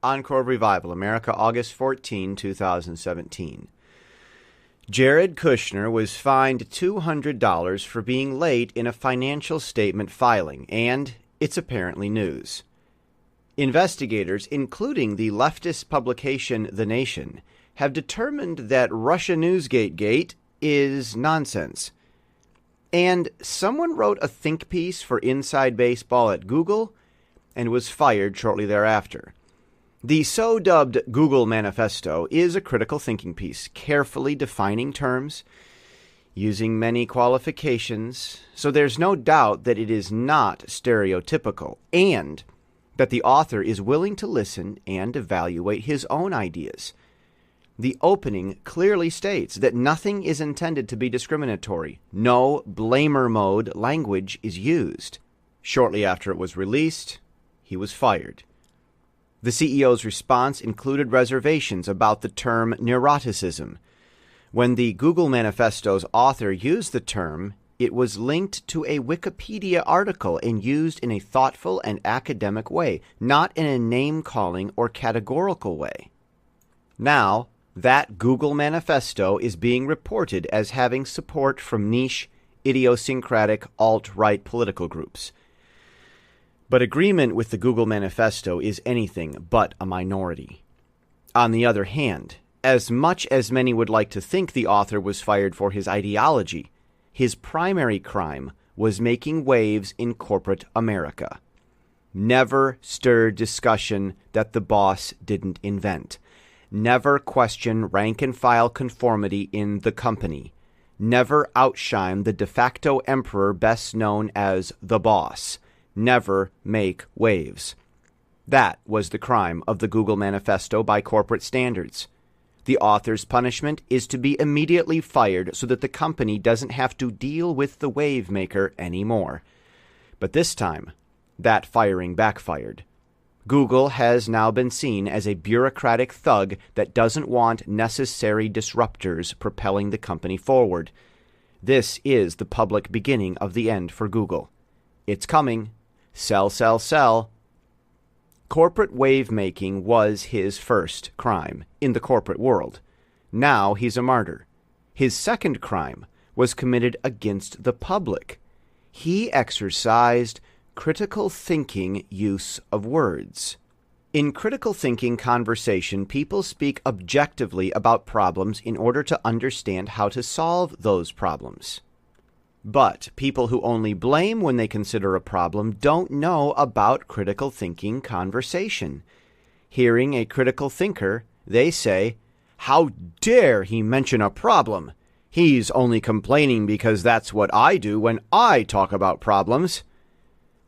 Encore Revival, America, August 14, 2017. Jared Kushner was fined $200 for being late in a financial statement filing, and it's apparently news. Investigators, including the leftist publication The Nation, have determined that Russia Newsgate Gate is nonsense. And someone wrote a think piece for Inside Baseball at Google and was fired shortly thereafter. The so-dubbed Google Manifesto is a critical thinking piece, carefully defining terms, using many qualifications, so there's no doubt that it is not stereotypical, and that the author is willing to listen and evaluate his own ideas. The opening clearly states that nothing is intended to be discriminatory. No blamer mode language is used. Shortly after it was released, he was fired. The CEO's response included reservations about the term neuroticism. When the Google Manifesto's author used the term, it was linked to a Wikipedia article and used in a thoughtful and academic way, not in a name-calling or categorical way. Now, that Google Manifesto is being reported as having support from niche, idiosyncratic, alt-right political groups. But agreement with the Google Manifesto is anything but a minority. On the other hand, as much as many would like to think the author was fired for his ideology, his primary crime was making waves in corporate America. Never stir discussion that the boss didn't invent. Never question rank-and-file conformity in the company. Never outshine the de facto emperor best known as the boss. Never make waves. That was the crime of the Google Manifesto by corporate standards. The author's punishment is to be immediately fired so that the company doesn't have to deal with the wave maker anymore. But this time, that firing backfired. Google has now been seen as a bureaucratic thug that doesn't want necessary disruptors propelling the company forward. This is the public beginning of the end for Google. It's coming. Sell, sell, sell. Corporate wave-making was his first crime in the corporate world. Now he's a martyr. His second crime was committed against the public. He exercised critical thinking use of words. In critical thinking conversation, people speak objectively about problems in order to understand how to solve those problems. But people who only blame when they consider a problem don't know about critical thinking conversation. Hearing a critical thinker, they say, "How dare he mention a problem? He's only complaining because that's what I do when I talk about problems."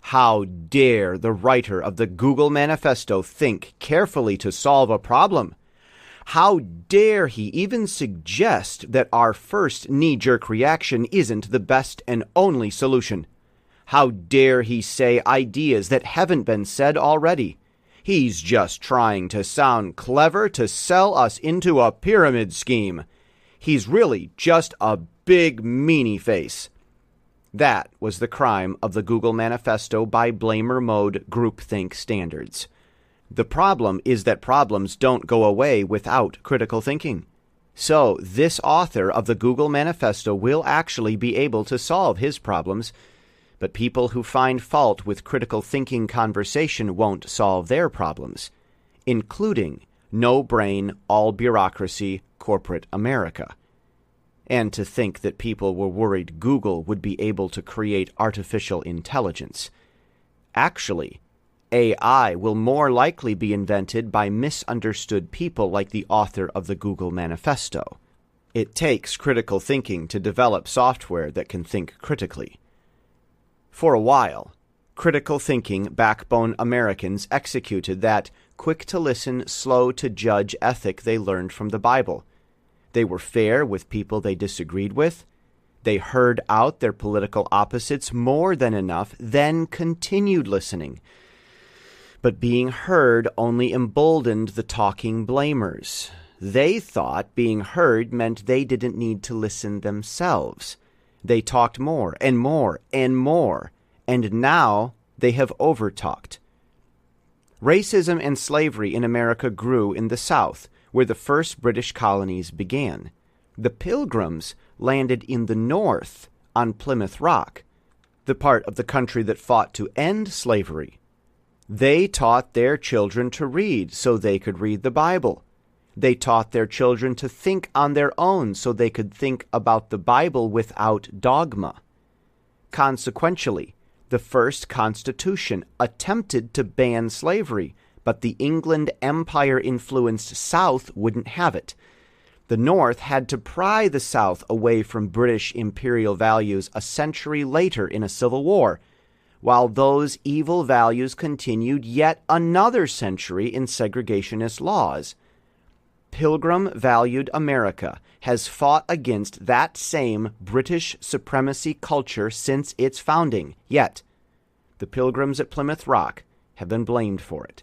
How dare the writer of the Google Manifesto think carefully to solve a problem? How dare he even suggest that our first knee-jerk reaction isn't the best and only solution? How dare he say ideas that haven't been said already? He's just trying to sound clever to sell us into a pyramid scheme. He's really just a big meanie face. That was the crime of the Google Manifesto by blamer mode groupthink standards. The problem is that problems don't go away without critical thinking. So this author of the Google Manifesto will actually be able to solve his problems, but people who find fault with critical thinking conversation won't solve their problems, including no-brain, all-bureaucracy corporate America. And to think that people were worried Google would be able to create artificial intelligence. Actually, AI will more likely be invented by misunderstood people like the author of the Google Manifesto. It takes critical thinking to develop software that can think critically. For a while, critical thinking backbone Americans executed that quick-to-listen, slow-to-judge ethic they learned from the Bible. They were fair with people they disagreed with. They heard out their political opposites more than enough, then continued listening. But being heard only emboldened the talking blamers. They thought being heard meant they didn't need to listen themselves. They talked more and more and more, and now they have overtalked. Racism and slavery in America grew in the South, where the first British colonies began. The Pilgrims landed in the North on Plymouth Rock, the part of the country that fought to end slavery. They taught their children to read so they could read the Bible. They taught their children to think on their own so they could think about the Bible without dogma. Consequentially, the first Constitution attempted to ban slavery, but the England Empire-influenced South wouldn't have it. The North had to pry the South away from British imperial values a century later in a civil war, while those evil values continued yet another century in segregationist laws. Pilgrim-valued America has fought against that same British supremacy culture since its founding, yet the Pilgrims at Plymouth Rock have been blamed for it.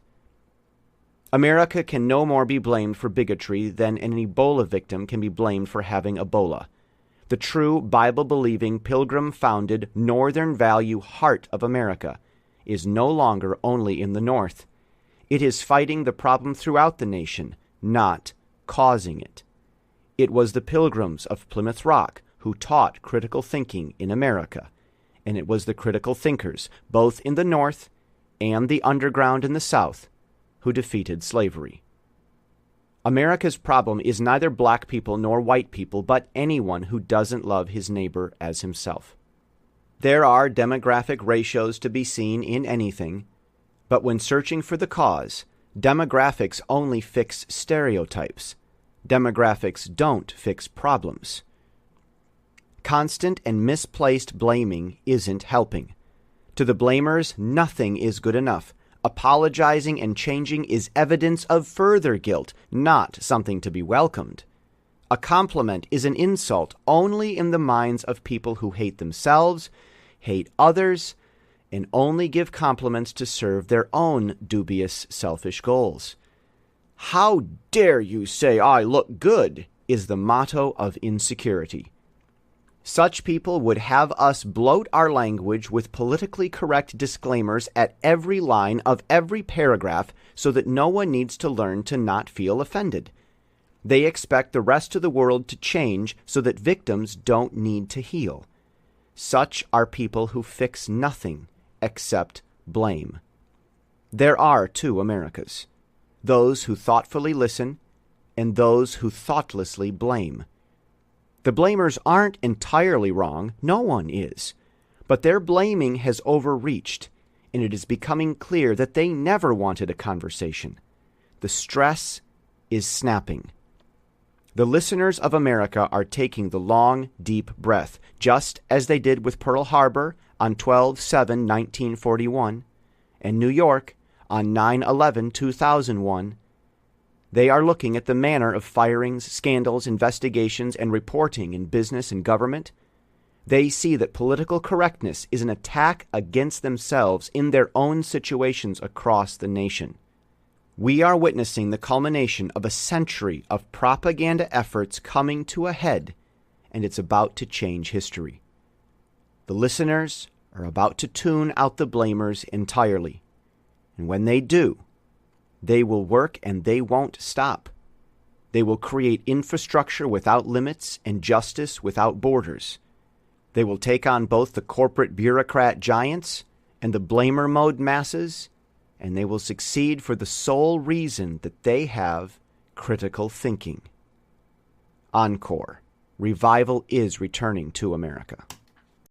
America can no more be blamed for bigotry than an Ebola victim can be blamed for having Ebola. The true Bible-believing, Pilgrim-founded, Northern value heart of America is no longer only in the North. It is fighting the problem throughout the nation, not causing it. It was the Pilgrims of Plymouth Rock who taught critical thinking in America, and it was the critical thinkers, both in the North and the underground in the South, who defeated slavery. America's problem is neither black people nor white people, but anyone who doesn't love his neighbor as himself. There are demographic ratios to be seen in anything, but when searching for the cause, demographics only fix stereotypes. Demographics don't fix problems. Constant and misplaced blaming isn't helping. To the blamers, nothing is good enough. Apologizing and changing is evidence of further guilt, not something to be welcomed. A compliment is an insult only in the minds of people who hate themselves, hate others, and only give compliments to serve their own dubious, selfish goals. "How dare you say I look good?" is the motto of insecurity. Such people would have us bloat our language with politically correct disclaimers at every line of every paragraph so that no one needs to learn to not feel offended. They expect the rest of the world to change so that victims don't need to heal. Such are people who fix nothing except blame. There are two Americas: those who thoughtfully listen and those who thoughtlessly blame. The blamers aren't entirely wrong, no one is, but their blaming has overreached, and it is becoming clear that they never wanted a conversation. The stress is snapping. The listeners of America are taking the long, deep breath, just as they did with Pearl Harbor on 12/7/1941 and New York on 9/11/2001. They are looking at the manner of firings, scandals, investigations, and reporting in business and government. They see that political correctness is an attack against themselves in their own situations across the nation. We are witnessing the culmination of a century of propaganda efforts coming to a head, and it's about to change history. The listeners are about to tune out the blamers entirely, and when they do, they will work and they won't stop. They will create infrastructure without limits and justice without borders. They will take on both the corporate bureaucrat giants and the blamer mode masses, and they will succeed for the sole reason that they have critical thinking. Encore. Revival is returning to America.